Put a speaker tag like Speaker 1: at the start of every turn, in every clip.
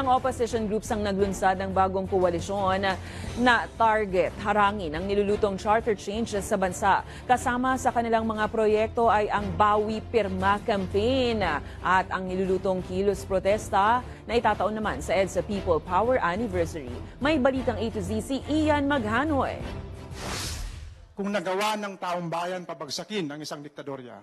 Speaker 1: Ilang opposition groups ang naglunsad ng bagong koalisyon na target harangin ang nilulutong charter change sa bansa. Kasama sa kanilang mga proyekto ay ang Bawi Pirma campaign at ang nilulutong kilos protesta na itataon naman sa EDSA People Power Anniversary. May balitang A to Z si Ian Maghanoy.
Speaker 2: Kung nagawa ng taong bayan pabagsakin ang isang diktadorya,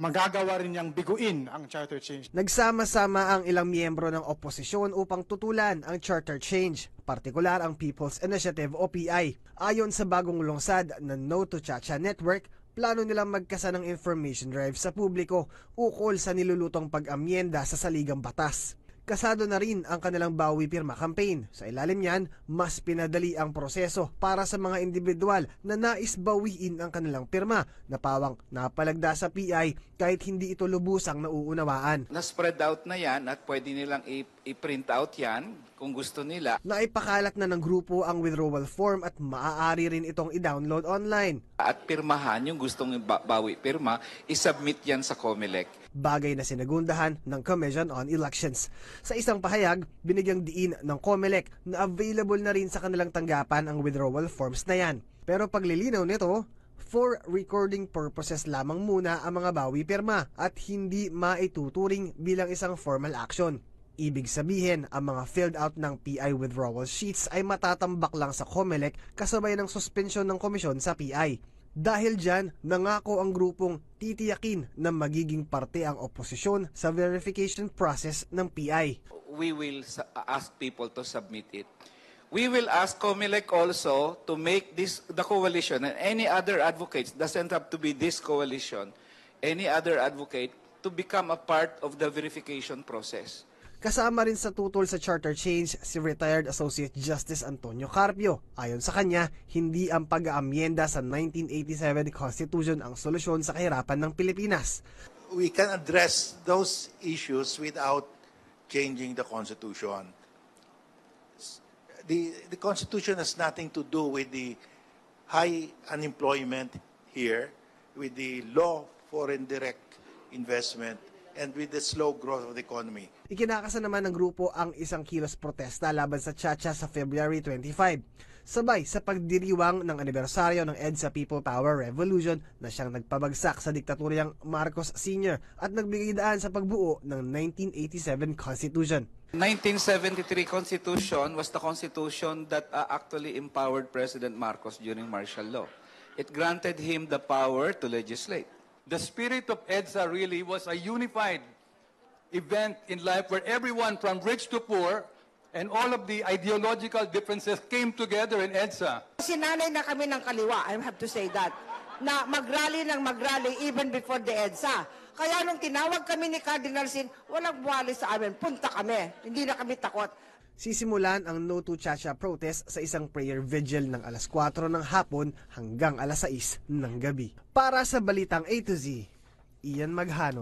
Speaker 2: magagawa rin niyang biguin ang charter change.
Speaker 3: Nagsama-sama ang ilang miyembro ng oposisyon upang tutulan ang charter change, partikular ang People's Initiative o PI. Ayon sa bagong lungsad na No to Chacha Network, plano nilang magkasa ng information drive sa publiko ukol sa nilulutong pag-amyenda sa saligang batas. Kasado na rin ang kanilang Bawi Pirma campaign. Sa ilalim niyan, mas pinadali ang proseso para sa mga individual na nais bawiin ang kanilang pirma na pawang napalagda sa PI kahit hindi ito lubusang nauunawaan.
Speaker 4: Na-spread out na yan at pwede nilang i-print out yan kung gusto nila.
Speaker 3: Naipakalat na ng grupo ang withdrawal form at maaari rin itong i-download online.
Speaker 4: At pirmahan yung gustong bawi pirma, isubmit yan sa COMELEC.
Speaker 3: Bagay na sinagundahan ng Commission on Elections. Sa isang pahayag, binigyang diin ng COMELEC na available na rin sa kanilang tanggapan ang withdrawal forms na yan. Pero paglilinaw nito, for recording purposes lamang muna ang mga bawi pirma at hindi maituturing bilang isang formal action. Ibig sabihin, ang mga filled out ng PI withdrawal sheets ay matatambak lang sa COMELEC kasabay ng suspensyon ng komisyon sa PI. Dahil dyan, nangako ang grupong titiyakin na magiging parte ang oposisyon sa verification process ng PI.
Speaker 4: We will ask people to submit it. We will ask COMELEC also to make this the coalition and any other advocates, doesn't have to be this coalition, any other advocate to become a part of the verification process.
Speaker 3: Kasama rin sa tutol sa charter change si retired Associate Justice Antonio Carpio. Ayon sa kanya, hindi ang pag-aamyenda sa 1987 Constitution ang solusyon sa kahirapan ng Pilipinas.
Speaker 5: We can address those issues without changing the Constitution. The Constitution has nothing to do with the high unemployment here, with the low foreign direct investment, and with the slow growth of the economy.
Speaker 3: Ikinakasa naman ng grupo ang isang kilos protesta laban sa Chacha sa February 25. Sabay sa pagdiriwang ng anibersaryo ng EDSA People Power Revolution na siyang nagpabagsak sa diktaturyang Marcos Sr. at nagbigay daan sa pagbuo ng 1987 Constitution.
Speaker 4: 1973 Constitution was the Constitution that actually empowered President Marcos during martial law. It granted him the power to legislate.
Speaker 6: The spirit of EDSA really was a unified event in life where everyone from rich to poor and all of the ideological differences came together in EDSA.
Speaker 7: Sinanay na kami ng kaliwa, I have to say that, na mag-rally even before the EDSA. Kaya nung tinawag kami ni Cardinal Sin, walang buwali sa amin, punta kami, hindi na kami takot.
Speaker 3: Sisimulan ang No to Chacha protest sa isang prayer vigil ng alas 4 ng hapon hanggang alas 6 ng gabi. Para sa Balitang A to Z, Ian Maghanoy.